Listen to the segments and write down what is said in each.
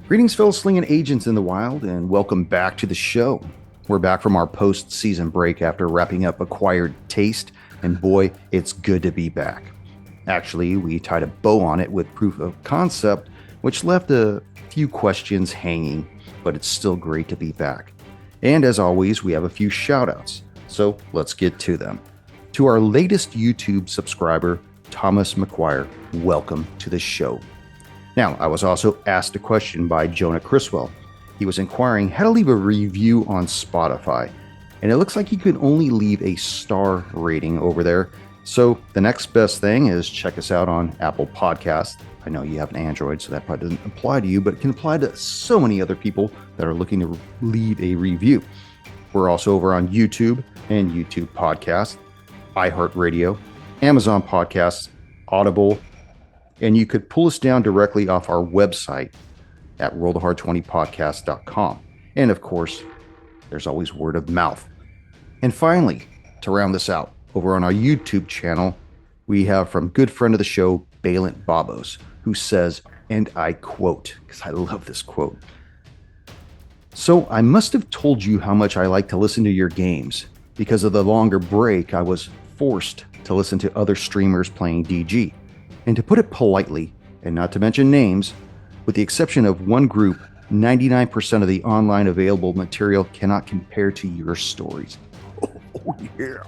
Greetings, fellow slinging agents in the wild, and welcome back to the show. We're back from our post-season break after wrapping up Acquired Taste, and boy, it's good to be back. Actually, we tied a bow on it with Proof of Concept, which left a few questions hanging, but it's still great to be back. And as always, we have a few shout-outs, so let's get to them. To our latest YouTube subscriber, Thomas McGuire, welcome to the show. Now, I was also asked a question by Jonah Criswell. He was inquiring how to leave a review on Spotify, and it looks like he could only leave a star rating over there. So the next best thing is check us out on Apple Podcasts. I know you have an Android, so that probably doesn't apply to you, but it can apply to so many other people that are looking to leave a review. We're also over on YouTube and YouTube Podcasts, iHeart Radio, Amazon Podcasts, Audible, and you could pull us down directly off our website at rollthehard20podcast.com. And of course, there's always word of mouth. And finally, to round this out, over on our YouTube channel, we have from good friend of the show, Balent Babos, who says, and I quote, because I love this quote, "So I must have told you how much I like to listen to your games. Because of the longer break, I was forced to listen to other streamers playing DG. And to put it politely, and not to mention names, with the exception of one group, 99% of the online available material cannot compare to your stories." Oh, yeah.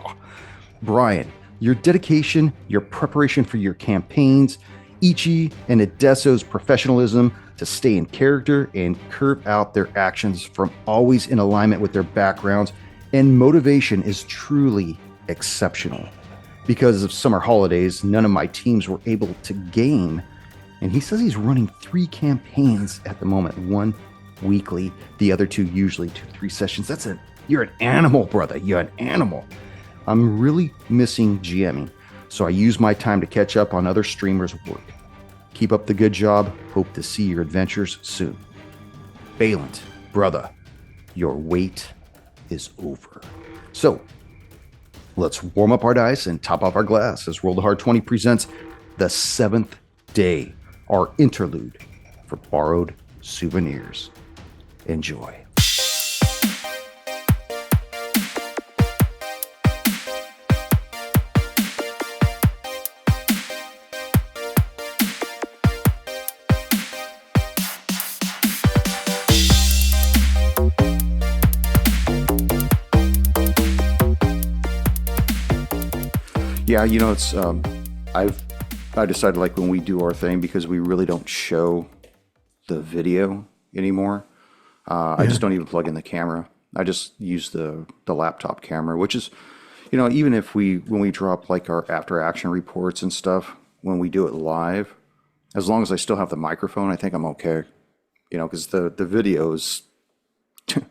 Brian, your dedication, your preparation for your campaigns, Ichi and Adeso's professionalism to stay in character and curve out their actions from always in alignment with their backgrounds and motivation is truly exceptional. Because of summer holidays, none of my teams were able to game. And he says he's running 3 campaigns at the moment, 1 weekly, the other 2 usually 2-3 sessions. You're an animal, brother. You're an animal. I'm really missing GMing, so I use my time to catch up on other streamers' work. Keep up the good job. Hope to see your adventures soon. Balent, brother, your wait is over. So, let's warm up our dice and top off our glass as Roll the Hard 20 presents The Seventh Day, our interlude for borrowed souvenirs. Enjoy. Yeah, you know, it's I decided, like, when we do our thing, because we really don't show the video anymore, I just don't even plug in the camera. I just use the laptop camera, which is, you know, even if when we drop like our after action reports and stuff, when we do it live, as long as I still have the microphone, I think I'm okay. You know, because the videos, I don't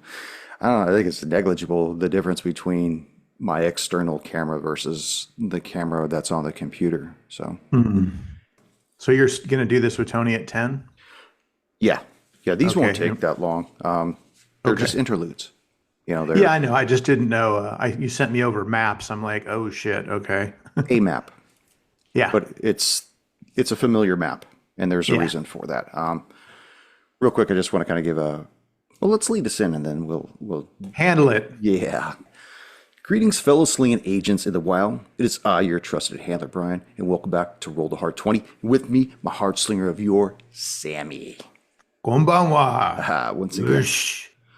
know, I think it's negligible, the difference between my external camera versus the camera that's on the computer. So, So you're going to do this with Tony at 10? yeah, these won't take that long. They're just interludes. You know, Yeah, I know. I just didn't know. You sent me over maps. I'm like, oh shit. Okay. a map. Yeah. But it's a familiar map, and there's a reason for that. Real quick, I just want to kind of give let's lead us in, and then we'll handle it. Yeah. Greetings, fellow slinging agents in the wild. It is I, your trusted handler, Brian, and welcome back to Roll the Hard 20. With me, my hard slinger of yore, Sammy. Konbanwa. Once again.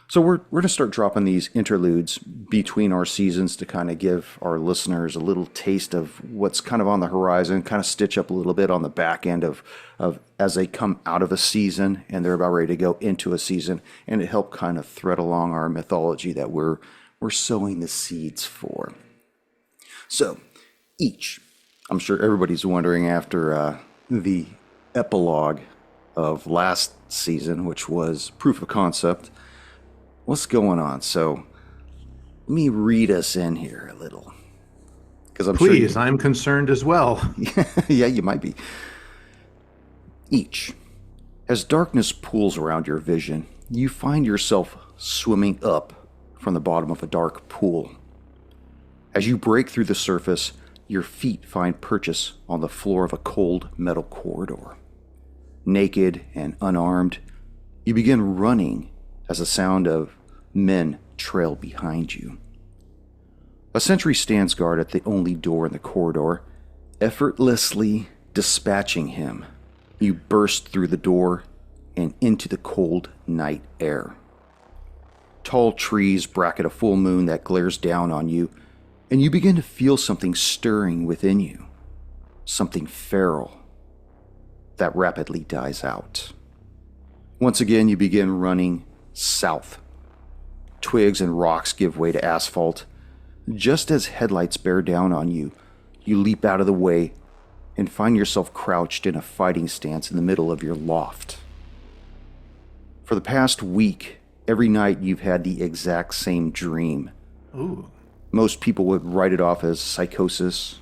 So we're going to start dropping these interludes between our seasons to kind of give our listeners a little taste of what's kind of on the horizon, kind of stitch up a little bit on the back end of as they come out of a season and they're about ready to go into a season, and it help kind of thread along our mythology that we're sowing the seeds for. So, I'm sure everybody's wondering after the epilogue of last season, which was Proof of Concept, what's going on? So, let me read us in here a little. Because Please, I'm concerned as well. Yeah, you might be. As darkness pools around your vision, you find yourself swimming up from the bottom of a dark pool. As you break through the surface, your feet find purchase on the floor of a cold metal corridor. Naked and unarmed, You begin running as the sound of men trail behind you. A sentry stands guard at the only door in the corridor, effortlessly dispatching him. You burst through the door and into the cold night air. Tall trees bracket a full moon that glares down on you, and you begin to feel something stirring within you, something feral that rapidly dies out. Once again, you begin running south. Twigs and rocks give way to asphalt. Just as headlights bear down on you, you leap out of the way and find yourself crouched in a fighting stance in the middle of your loft. For the past week, every night you've had the exact same dream. Ooh. Most people would write it off as psychosis,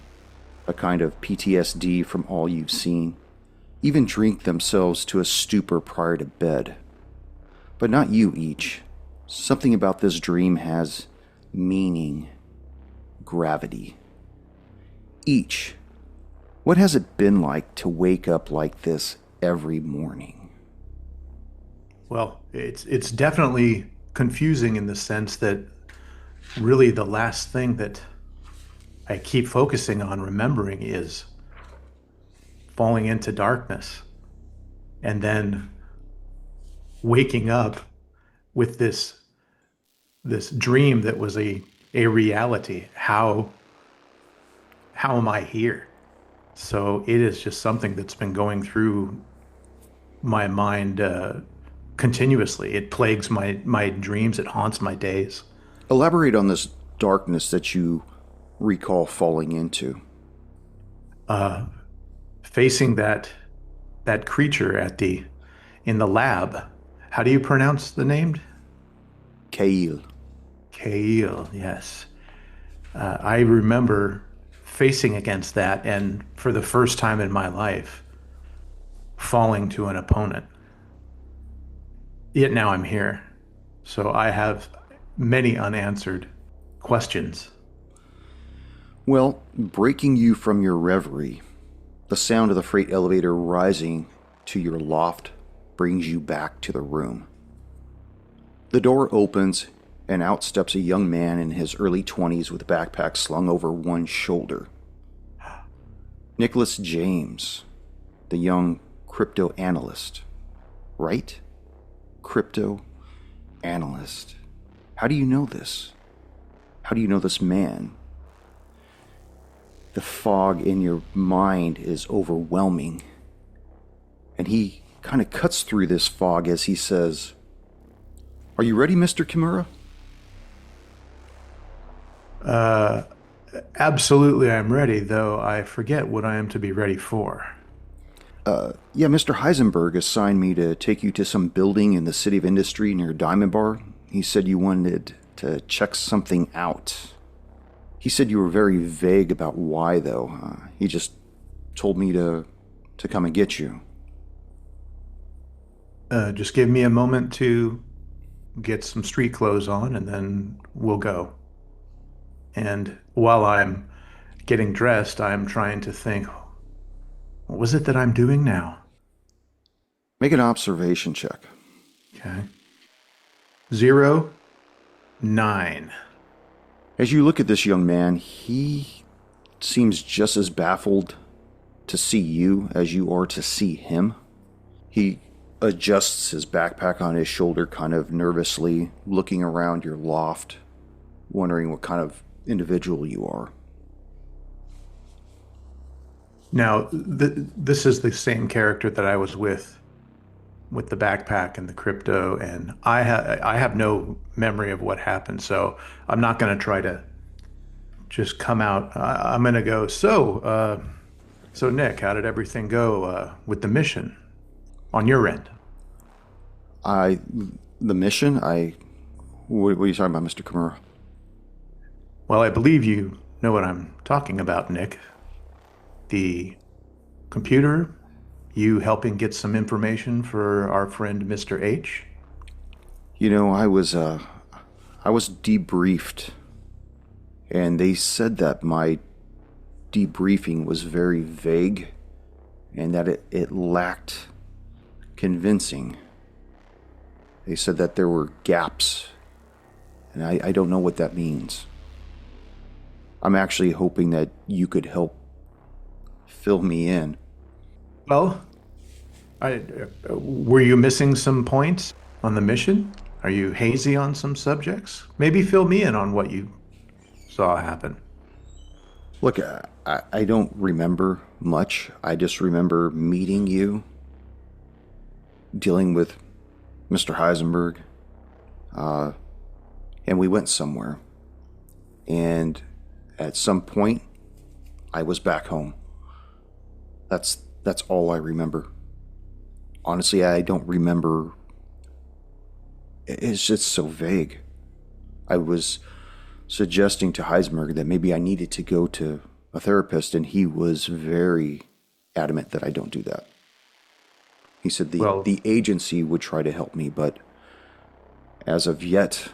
a kind of PTSD from all you've seen, even drink themselves to a stupor prior to bed. But not you, each. Something about this dream has meaning, gravity. Each, what has it been like to wake up like this every morning? Well, it's definitely confusing in the sense that really the last thing that I keep focusing on remembering is falling into darkness and then waking up with this dream that was a reality. How am I here? So it is just something that's been going through my mind continuously. It plagues my dreams. It haunts my days. Elaborate on this darkness that you recall falling into. Facing that creature in the lab. How do you pronounce the name? Kail. Kail, yes. I remember facing against that, and for the first time in my life, falling to an opponent. Yet now I'm here. So I have many unanswered questions. Well, breaking you from your reverie, the sound of the freight elevator rising to your loft brings you back to the room. The door opens, and out steps a young man in his early 20s with a backpack slung over one shoulder. Nicholas James, the young crypto analyst. Right? Crypto analyst. How do you know this? How do you know this man? The fog in your mind is overwhelming. And he kind of cuts through this fog as he says, "Are you ready, Mr. Kimura?" Absolutely, I'm ready, though I forget what I am to be ready for. Yeah, Mr. Heisenberg assigned me to take you to some building in the City of Industry near Diamond Bar. He said you wanted to check something out. He said you were very vague about why, though. He just told me to come and get you. Just give me a moment to get some street clothes on, and then we'll go. And while I'm getting dressed, I'm trying to think, what was it that I'm doing now? Make an observation check. Okay. 0, 9. As you look at this young man, he seems just as baffled to see you as you are to see him. He adjusts his backpack on his shoulder kind of nervously, looking around your loft, wondering what kind of individual you are. Now, this is the same character that I was with the backpack and the crypto, and I have no memory of what happened, so I'm not going to try to just come out. I'm going to go, so Nick, how did everything go with the mission on your end? The mission? What are you talking about, Mr. Kimura? Well, I believe you know what I'm talking about, Nick. The computer, you helping get some information for our friend Mr. H? You know, I was debriefed, and they said that my debriefing was very vague and that it lacked convincing. They said that there were gaps, and I don't know what that means. I'm actually hoping that you could help fill me in. Well, were you missing some points on the mission? Are you hazy on some subjects? Maybe fill me in on what you saw happen. Look, I don't remember much. I just remember meeting you, dealing with Mr. Heisenberg, and we went somewhere. And at some point, I was back home. That's all I remember. Honestly, I don't remember. It's just so vague. I was suggesting to Heisenberg that maybe I needed to go to a therapist, and he was very adamant that I don't do that. He said Well, the agency would try to help me, but as of yet,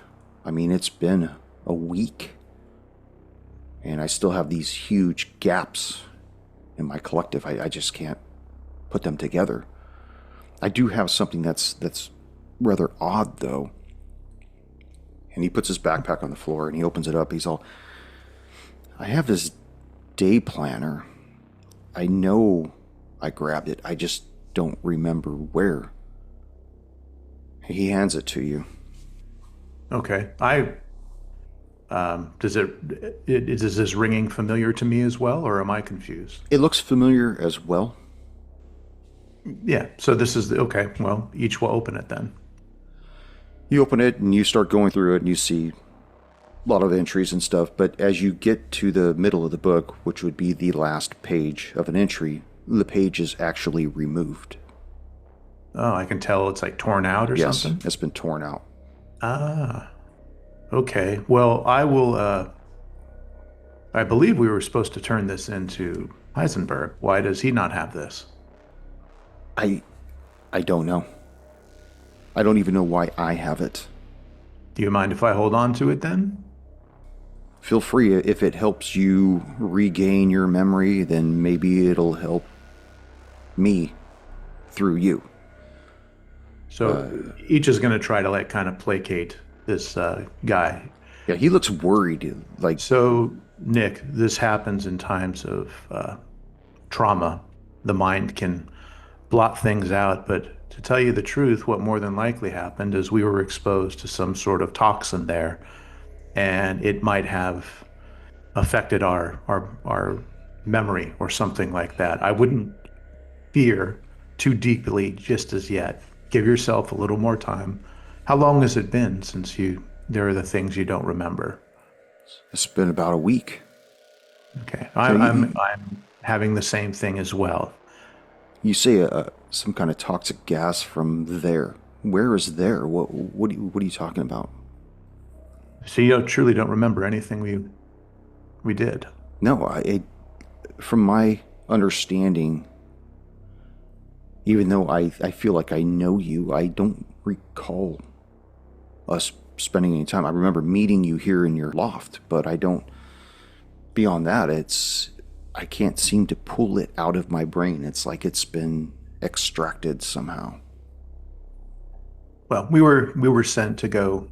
I mean, it's been a week, and I still have these huge gaps in my collective. I just can't put them together. I do have something that's rather odd, though. And he puts his backpack on the floor and he opens it up. He's all, I have this day planner. I know I grabbed it. I just don't remember where. He hands it to you. okay. Is this ringing familiar to me as well, or am I confused? It looks familiar as well. Yeah. So this is okay. Well, each will open it then. You open it and you start going through it and you see a lot of entries and stuff. But as you get to the middle of the book, which would be the last page of an entry, the page is actually removed. Oh, I can tell it's like torn out or Yes, something. it's been torn out. Ah, okay. Well, I will. I believe we were supposed to turn this into Heisenberg. Why does he not have this? I I don't know. I don't even know why I have it. Do you mind if I hold on to it then? Feel free. If it helps you regain your memory, then maybe it'll help me through you. So each is going to try to like kind of placate this guy. Yeah, he looks worried. Like, So, Nick, this happens in times of trauma. The mind can blot things out, but to tell you the truth, what more than likely happened is we were exposed to some sort of toxin there, and it might have affected our memory or something like that. I wouldn't fear too deeply just as yet. Give yourself a little more time. How long has it been since there are the things you don't remember? it's been about a week. Okay. So I'm having the same thing as well. you say some kind of toxic gas from there. Where is there? What are you talking about? So you truly don't remember anything we did. No, from my understanding, even though I feel like I know you, I don't recall us spending any time. I remember meeting you here in your loft, but I don't. Beyond that, I can't seem to pull it out of my brain. It's like it's been extracted somehow. Well, we were sent to go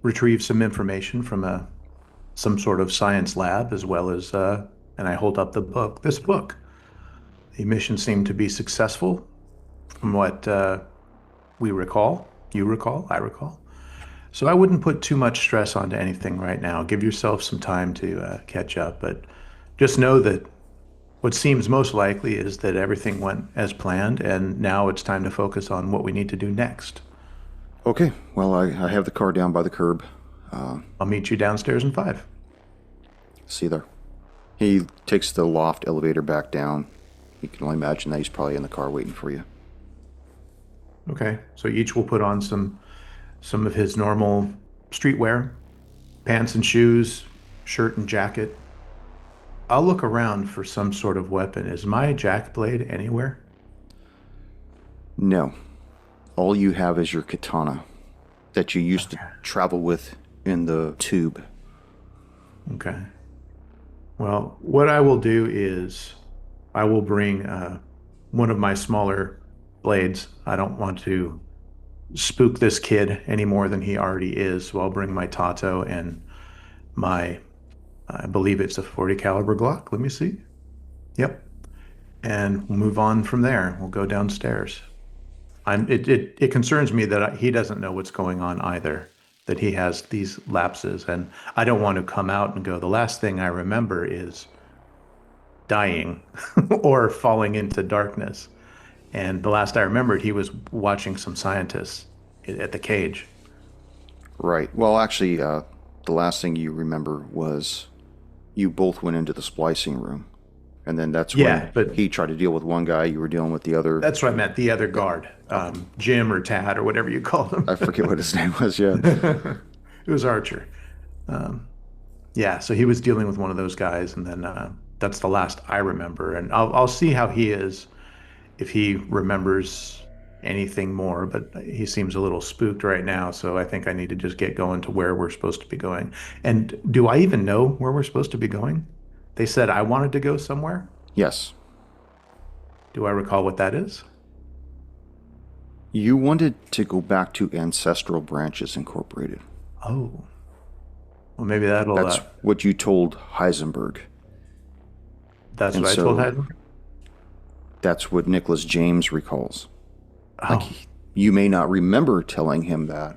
retrieve some information from some sort of science lab, as well as and I hold up this book. The mission seemed to be successful, from what we recall. You recall, I recall. So I wouldn't put too much stress onto anything right now. Give yourself some time to catch up, but just know that what seems most likely is that everything went as planned, and now it's time to focus on what we need to do next. Okay, well, I have the car down by the curb. I'll meet you downstairs in 5. See you there. He takes the loft elevator back down. You can only imagine that he's probably in the car waiting for you. Okay, so each will put on some of his normal streetwear, pants and shoes, shirt and jacket. I'll look around for some sort of weapon. Is my jack blade anywhere? No. All you have is your katana that you used to travel with in the tube. Okay. Well, what I will do is I will bring one of my smaller blades. I don't want to spook this kid any more than he already is. So I'll bring my Tato and my, I believe it's a 40 caliber Glock. Let me see. Yep. And we'll move on from there. We'll go downstairs. It concerns me that he doesn't know what's going on either, that he has these lapses. And I don't want to come out and go, the last thing I remember is dying or falling into darkness. And the last I remembered, he was watching some scientists at the cage. Right. Well, actually, the last thing you remember was you both went into the splicing room. And then that's Yeah, when but he tried to deal with one guy, you were dealing with the other. that's what I meant, the other guard, Jim or Tad or whatever you called him. I forget what his name was, yeah. It was Archer. Yeah, so he was dealing with one of those guys, and then that's the last I remember. And I'll see how he is, if he remembers anything more, but he seems a little spooked right now, so I think I need to just get going to where we're supposed to be going. And do I even know where we're supposed to be going? They said I wanted to go somewhere. Yes. Do I recall what that is? You wanted to go back to Ancestral Branches Incorporated. Oh, well, maybe that'll. That's what you told Heisenberg. That's And what I so- told Heisenberg. That's what Nicholas James recalls. Oh, You may not remember telling him that,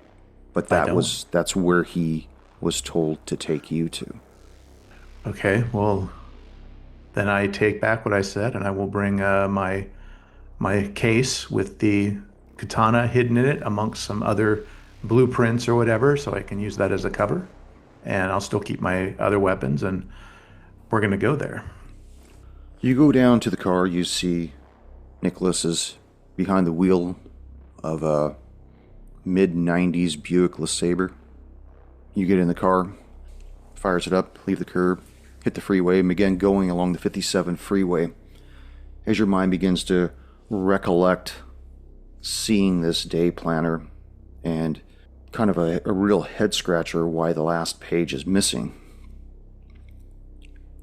but I don't. that's where he was told to take you to. Okay. Well, then I take back what I said, and I will bring my case with the katana hidden in it amongst some other blueprints or whatever, so I can use that as a cover. And I'll still keep my other weapons, and we're gonna go there. You go down to the car, you see Nicholas is behind the wheel of a mid-90s Buick LeSabre. You get in the car, fires it up, leave the curb, hit the freeway, and begin going along the 57 freeway. As your mind begins to recollect seeing this day planner and kind of a real head scratcher why the last page is missing.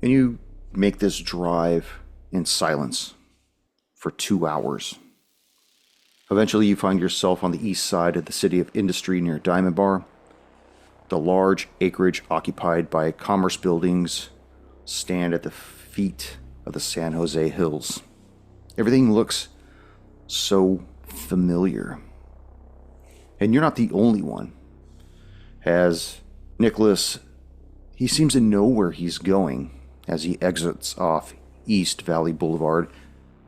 And you make this drive in silence for 2 hours. Eventually you find yourself on the east side of the city of industry near Diamond Bar. The large acreage occupied by commerce buildings stand at the feet of the San Jose Hills. Everything looks so familiar. And you're not the only one. As Nicholas, he seems to know where he's going as he exits off East Valley Boulevard.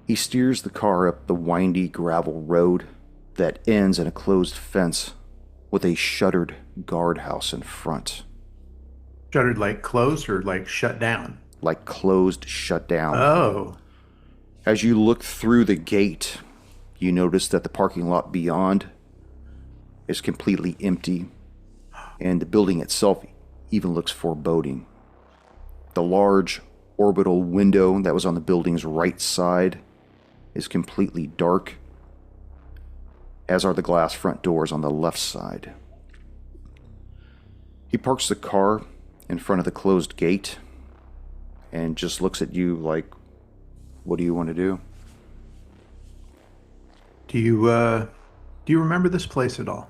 He steers the car up the windy gravel road that ends in a closed fence with a shuttered guardhouse in front. Shuttered like closed or like shut down? Like closed, shut down. Oh, As you look through the gate, you notice that the parking lot beyond is completely empty, and the building itself even looks foreboding. The large orbital window that was on the building's right side is completely dark, as are the glass front doors on the left side. He parks the car in front of the closed gate and just looks at you like, what do you want to do? do you remember this place at all?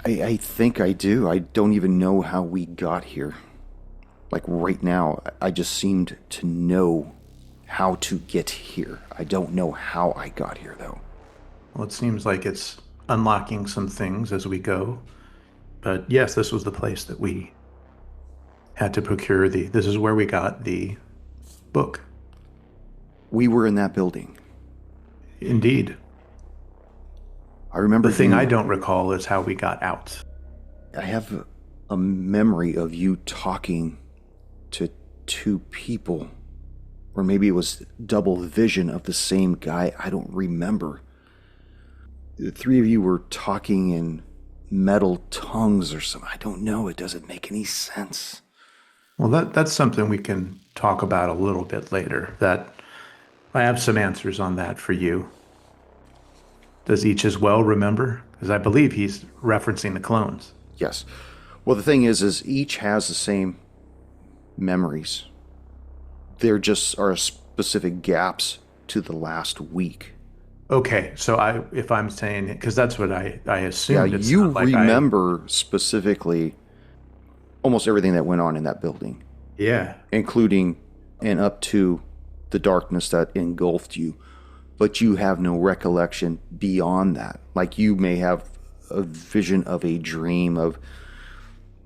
I think I do. I don't even know how we got here. Like right now, I just seemed to know how to get here. I don't know how I got here, though. Well, it seems like it's unlocking some things as we go. But yes, this was the place that we had to procure this is where we got the book. We were in that building. Indeed. I remember The thing you- I don't recall is how we got out. I have a memory of you talking to two people. Or maybe it was double vision of the same guy. I don't remember. The three of you were talking in metal tongues or something. I don't know. It doesn't make any sense. Well, that's something we can talk about a little bit later. That I have some answers on that for you. Does each as well remember? Because I believe he's referencing the clones. Yes. Well, the thing is each has the same memories. There just are specific gaps to the last week. Okay, so if I'm saying, because that's what I Yeah, assumed. It's you not like I, remember specifically almost everything that went on in that building, yeah. including and up to the darkness that engulfed you, but you have no recollection beyond that. Like you may have a vision of a dream of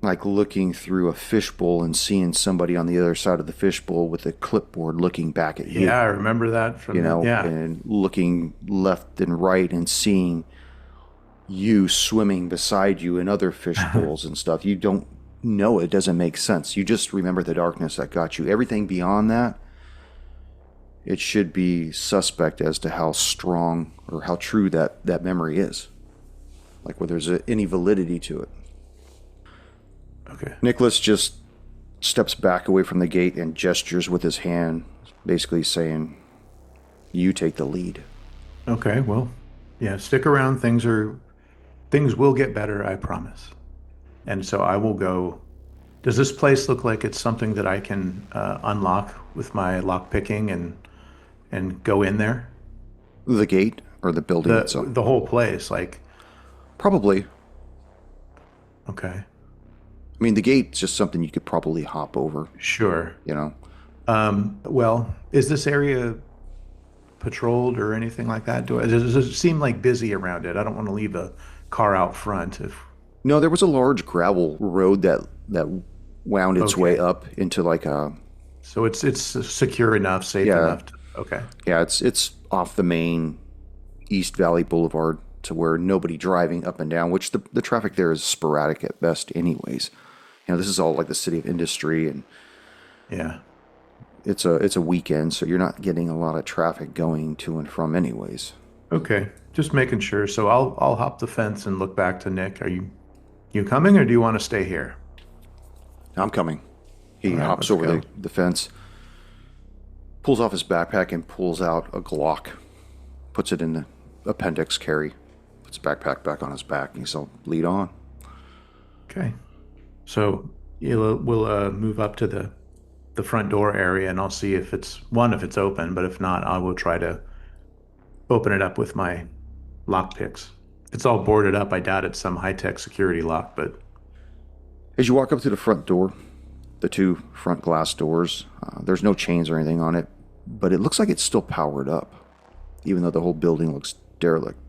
like looking through a fishbowl and seeing somebody on the other side of the fishbowl with a clipboard looking back at Yeah, you, I remember that you from the, know, yeah. and looking left and right and seeing you swimming beside you in other fishbowls and stuff. You don't know, it doesn't make sense. You just remember the darkness that got you. Everything beyond that, it should be suspect as to how strong or how true that memory is. Like whether there's any validity to it. Okay. Nicholas just steps back away from the gate and gestures with his hand, basically saying, "You take the lead." Okay, well, yeah, stick around. Things will get better, I promise. And so I will go. Does this place look like it's something that I can unlock with my lock picking and go in there? The gate or the building The itself? the whole place, like, Probably. okay, I mean, the gate's just something you could probably hop over, sure. you know? Well, is this area patrolled or anything like that? Does it seem like busy around it? I don't want to leave a car out front if, No, there was a large gravel road that wound its way okay. up into like a So it's secure enough, safe yeah, enough to, okay. yeah, it's off the main East Valley Boulevard to where nobody driving up and down, which the traffic there is sporadic at best anyways. You know, this is all like the city of industry and Yeah. it's a weekend, so you're not getting a lot of traffic going to and from anyways. Okay. Just making sure. So I'll hop the fence and look back to Nick. Are you coming or do you want to stay here? I'm coming. All He right, hops let's over go. the fence, pulls off his backpack and pulls out a Glock, puts it in the appendix carry, puts the backpack back on his back, and he's all lead on. Okay. So we'll move up to the front door area and I'll see if it's open, but if not, I will try to open it up with my lock picks. It's all boarded up. I doubt it's some high-tech security lock, but As you walk up to the front door, the two front glass doors, there's no chains or anything on it, but it looks like it's still powered up, even though the whole building looks derelict.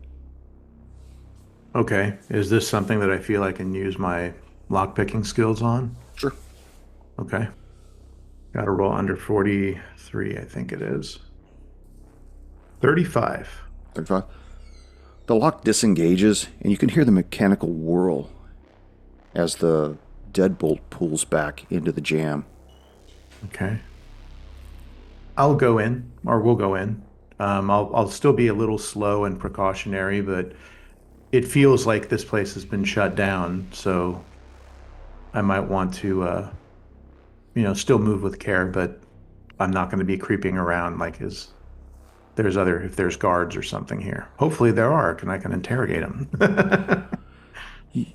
okay. Is this something that I feel I can use my lock picking skills on? Sure. Okay. Got to roll under 43, I think it is. 35. 35. The lock disengages, and you can hear the mechanical whirl as the deadbolt pulls back into the jam. Okay. I'll go in, or we'll go in. I'll still be a little slow and precautionary, but it feels like this place has been shut down, so I might want to, still move with care, but I'm not going to be creeping around like if there's guards or something here. Hopefully there are, and I can interrogate them.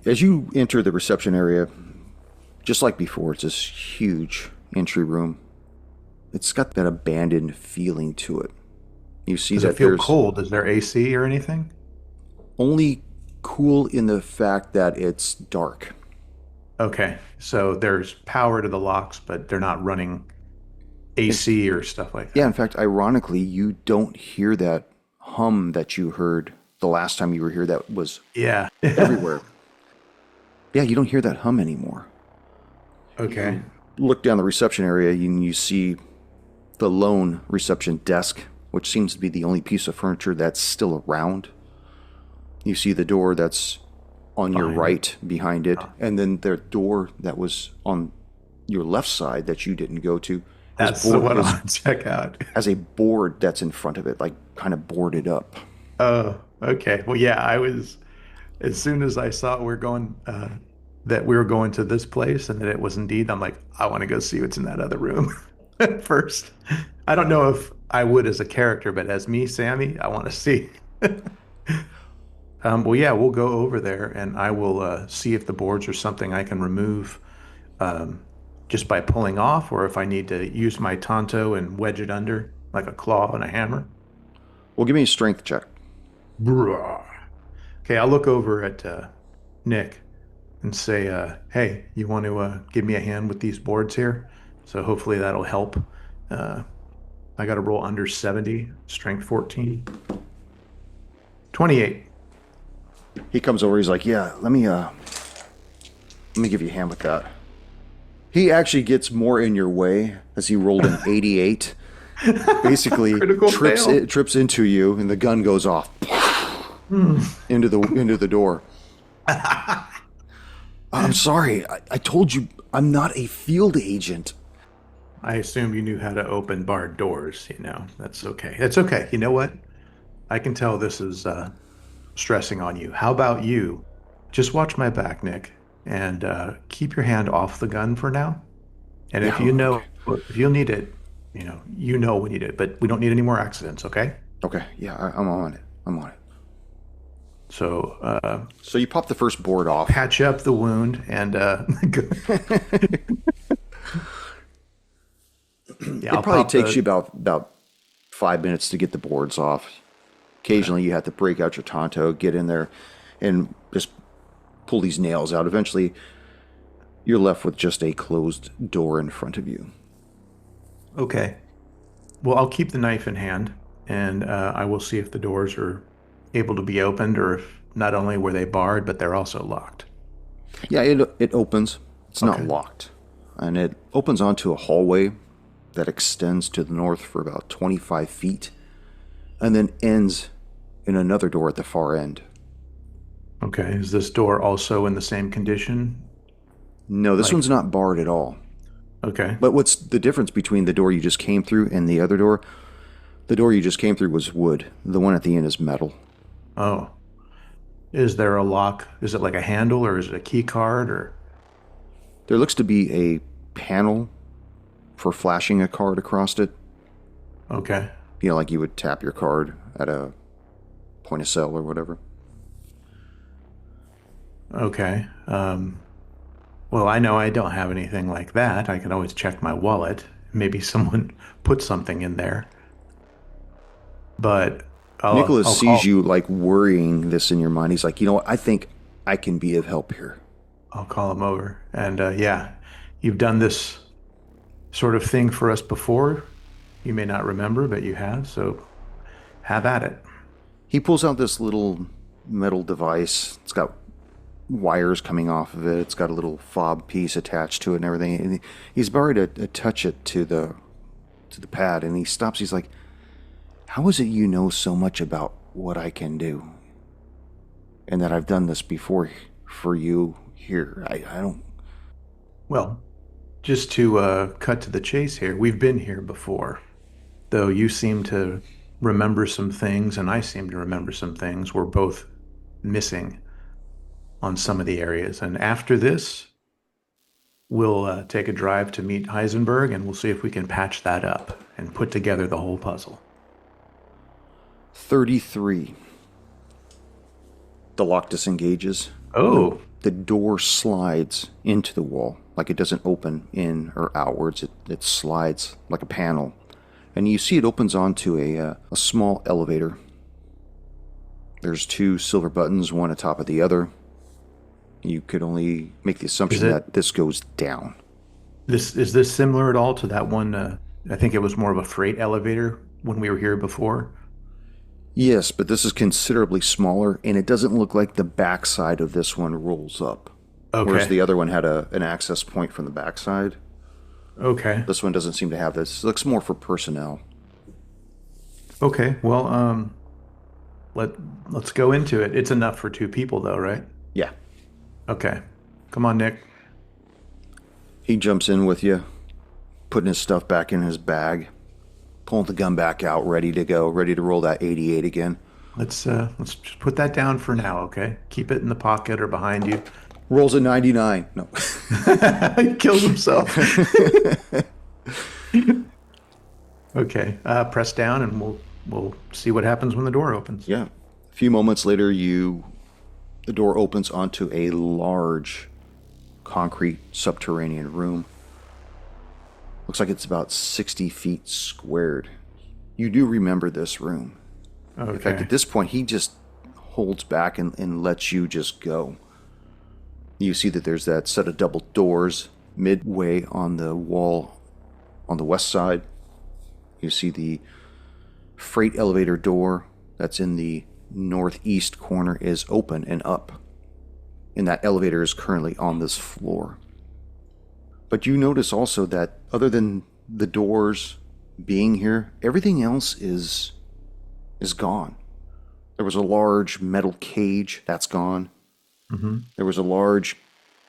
As you enter the reception area, just like before, it's this huge entry room. It's got that abandoned feeling to it. You see Does it that feel there's cold? Is there AC or anything? only cool in the fact that it's dark. Okay, so there's power to the locks, but they're not running It's, AC or stuff like yeah, in that. fact, ironically, you don't hear that hum that you heard the last time you were here that was Yeah. everywhere. Yeah, you don't hear that hum anymore. Okay. Look down the reception area and you see the lone reception desk, which seems to be the only piece of furniture that's still around. You see the door that's on your Behind it. right behind it, and then the door that was on your left side that you didn't go to That's the one I'll check out. has a board that's in front of it, like kind of boarded up. Oh, okay. Well, yeah, as soon as I saw that we were going to this place and that it was indeed, I'm like, I want to go see what's in that other room first. I don't know if I would as a character, but as me, Sammy, I want to see. Well, yeah, we'll go over there and I will see if the boards are something I can remove just by pulling off, or if I need to use my Tonto and wedge it under like a claw and a hammer. Well, give me a strength check. Bruh. Okay, I'll look over at Nick and say, hey, you want to give me a hand with these boards here? So hopefully that'll help. Uh, I got to roll under 70, strength 14. 28. He comes over. He's like, "Yeah, let me give you a hand with that." He actually gets more in your way as he rolled an 88. Basically, Critical fail. trips into you, and the gun goes off into the door. I'm sorry. I told you I'm not a field agent. I assume you knew how to open barred doors, That's okay. That's okay. You know what? I can tell this is stressing on you. How about you? Just watch my back, Nick, and keep your hand off the gun for now. And Yeah. Okay. if you'll need it, we need it, but we don't need any more accidents, okay? Okay. Yeah, I'm on it. I'm on it. So So you pop the first board off. patch up the wound and yeah, It probably takes you about 5 minutes to get the boards off. Occasionally, you have to break out your Tonto, get in there, and just pull these nails out. Eventually, you're left with just a closed door in front of you. Okay. Well, I'll keep the knife in hand, and I will see if the doors are able to be opened, or if not only were they barred, but they're also locked. Yeah, it opens. It's not Okay. locked. And it opens onto a hallway that extends to the north for about 25 feet and then ends in another door at the far end. Okay. Is this door also in the same condition? No, this Like, one's not barred at all. okay. But what's the difference between the door you just came through and the other door? The door you just came through was wood. The one at the end is metal. Oh, is there a lock? Is it like a handle, or is it a key card, or? There looks to be a panel for flashing a card across it. Okay. Like you would tap your card at a point of sale or whatever. Okay. Well, I know I don't have anything like that. I can always check my wallet. Maybe someone put something in there. But Nicholas I'll sees call. you like worrying this in your mind. He's like, what? I think I can be of help here. I'll call him over. And yeah, you've done this sort of thing for us before. You may not remember, but you have. So have at it. He pulls out this little metal device. It's got wires coming off of it. It's got a little fob piece attached to it and everything. And he's about to touch it to the pad, and he stops. He's like, "How is it you know so much about what I can do, and that I've done this before for you here? I don't." Well, just to cut to the chase here, we've been here before. Though you seem to remember some things, and I seem to remember some things. We're both missing on some of the areas. And after this, we'll take a drive to meet Heisenberg, and we'll see if we can patch that up and put together the whole puzzle. 33. The lock disengages. Oh, The door slides into the wall. Like it doesn't open in or outwards. It slides like a panel. And you see it opens onto a small elevator. There's two silver buttons, one atop of the other. You could only make the assumption that this goes down. is this similar at all to that one? I think it was more of a freight elevator when we were here before. Yes, but this is considerably smaller, and it doesn't look like the backside of this one rolls up. Whereas Okay. the other one had an access point from the backside. Okay. This one doesn't seem to have this. It looks more for personnel. Okay. Well, let's go into it. It's enough for two people, though, right? Yeah. Okay. Come on, Nick. He jumps in with you, putting his stuff back in his bag, pulling the gun back out, ready to go, ready to roll that 88 again. Let's just put that down for now, okay? Keep it in the pocket or behind you. Rolls a 99. No. He kills himself. Okay. Press down, and we'll see what happens when the door opens. Yeah. A few moments later, the door opens onto a large concrete subterranean room. Looks like it's about 60 feet squared. You do remember this room. In fact, Okay. at this point, he just holds back and lets you just go. You see that there's that set of double doors midway on the wall on the west side. You see the freight elevator door that's in the northeast corner is open and up. And that elevator is currently on this floor. But you notice also that other than the doors being here, everything else is gone. There was a large metal cage that's gone. Mm-hmm. There was a large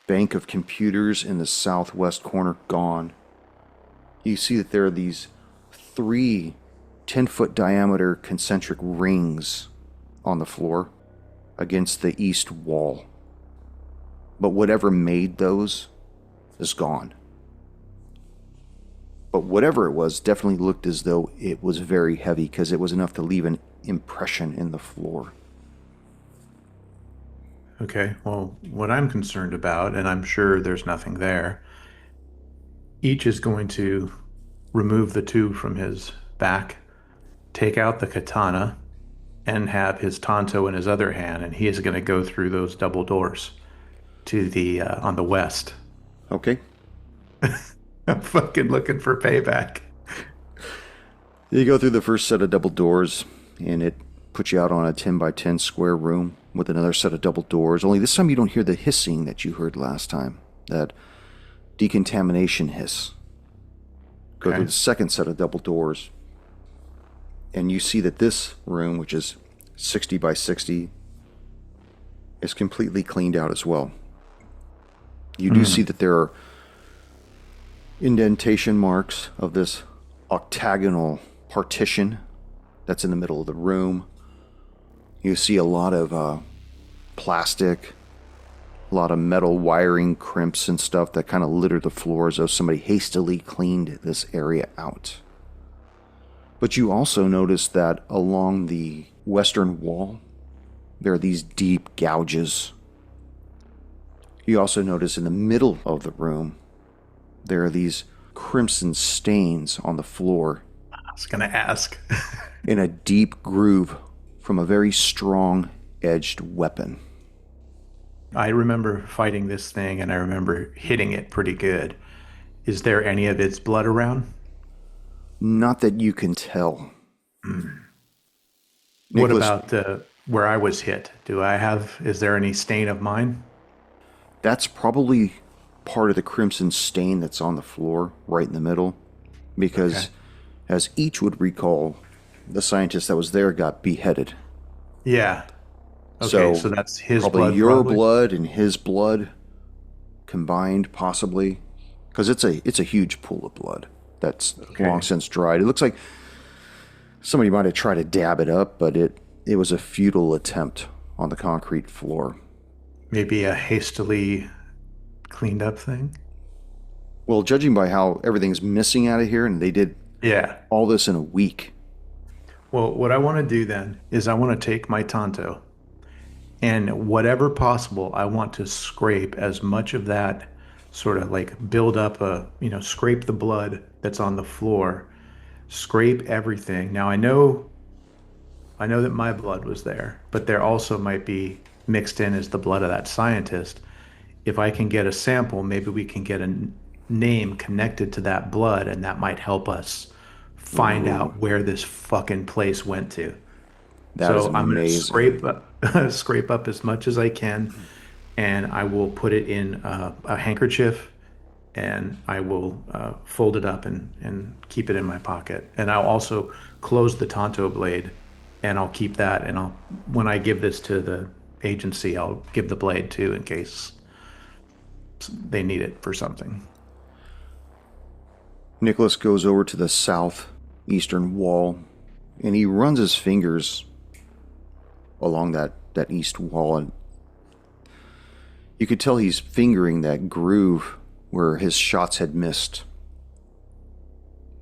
bank of computers in the southwest corner gone. You see that there are these 3 10-foot diameter concentric rings on the floor against the east wall. But whatever made those is gone. But whatever it was definitely looked as though it was very heavy, because it was enough to leave an impression in the floor. Okay, well, what I'm concerned about, and I'm sure there's nothing there, each is going to remove the 2 from his back, take out the katana, and have his tanto in his other hand, and he is going to go through those double doors to the on the west. Okay. I'm fucking looking for payback. You go through the first set of double doors, and it puts you out on a 10 by 10 square room with another set of double doors. Only this time you don't hear the hissing that you heard last time, that decontamination hiss. Go through the second set of double doors, and you see that this room, which is 60 by 60, is completely cleaned out as well. You do see that there are indentation marks of this octagonal partition that's in the middle of the room. You see a lot of plastic, a lot of metal wiring crimps and stuff that kind of litter the floor as though somebody hastily cleaned this area out. But you also notice that along the western wall, there are these deep gouges. You also notice in the middle of the room, there are these crimson stains on the floor. I was going to ask. In a deep groove from a very strong edged weapon. I remember fighting this thing, and I remember hitting it pretty good. Is there any of its blood around? Not that you can tell. What about where I was hit? Is there any stain of mine? That's probably part of the crimson stain that's on the floor right in the middle, because as each would recall, the scientist that was there got beheaded. Yeah. Okay, so that's his probably blood. Your blood and his blood combined, possibly, because it's a huge pool of blood that's long since dried. It looks like somebody might have tried to dab it up, but it was a futile attempt on the concrete floor. Maybe a hastily cleaned up thing? Well, judging by how everything's missing out of here, and they did all this in a week. Well, what I want to do then is I want to take my tanto, and whatever possible, I want to scrape as much of that, sort of like build up scrape the blood that's on the floor, scrape everything. Now I know that my blood was there, but there also might be mixed in as the blood of that scientist. If I can get a sample, maybe we can get a name connected to that blood, and that might help us find out where this fucking place went to. I'm going to scrape up as much as I can, and I will put it in a handkerchief, and I will fold it up and keep it in my pocket. And I'll also close the tanto blade, and I'll keep that. And when I give this to the agency, I'll give the blade too, in case they need it for something. Nicholas goes over to the southeastern wall, and he runs his fingers along that east wall, and you could tell he's fingering that groove where his shots had missed.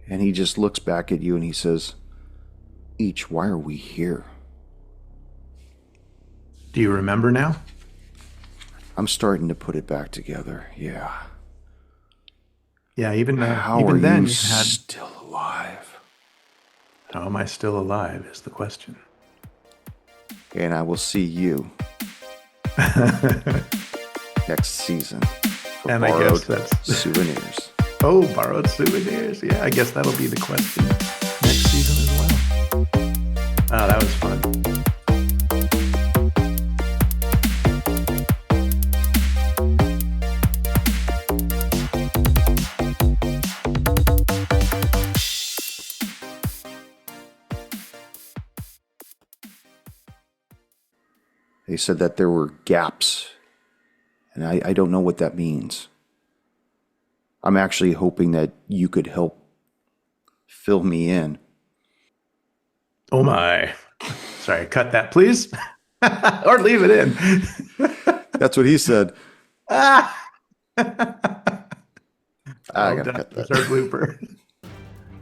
And he just looks back at you and he says, why are we here? Do you remember now? I'm starting to put it back together, yeah. Yeah, even How even are then, you still alive? How am I still alive is the question. And I will see you next season for And I borrowed guess that's souvenirs. borrowed souvenirs. Yeah, I guess that'll be the question next season as well. Oh, that was fun. They said that there were gaps, and I don't know what that means. I'm actually hoping that you could help fill me in. Oh my. Sorry, cut that, please. Or leave it in. That's what he said. I Well gotta done. cut That's that. our blooper.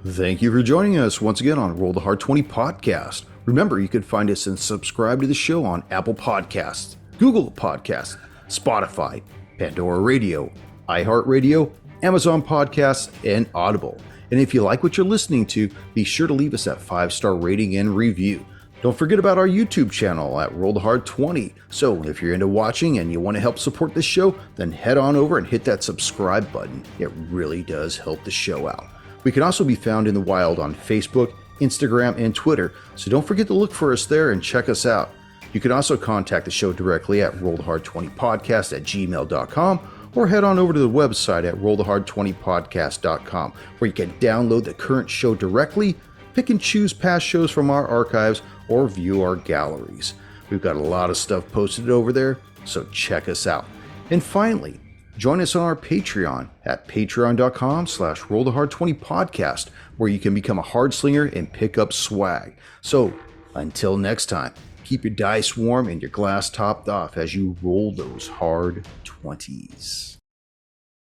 Thank you for joining us once again on Roll the Hard 20 podcast. Remember, you can find us and subscribe to the show on Apple Podcasts, Google Podcasts, Spotify, Pandora Radio, iHeart Radio, Amazon Podcasts, and Audible. And if you like what you're listening to, be sure to leave us that 5-star rating and review. Don't forget about our YouTube channel at Roll the Hard 20. So if you're into watching and you want to help support this show, then head on over and hit that subscribe button. It really does help the show out. We can also be found in the wild on Facebook, Instagram, and Twitter, so don't forget to look for us there and check us out. You can also contact the show directly at rollthehard20podcast@gmail.com or head on over to the website at rollthehard20podcast.com, where you can download the current show directly, pick and choose past shows from our archives, or view our galleries. We've got a lot of stuff posted over there, so check us out. And finally, join us on our Patreon at patreon.com/rollthehard20podcast, where you can become a hard slinger and pick up swag. So until next time, keep your dice warm and your glass topped off as you roll those hard 20s.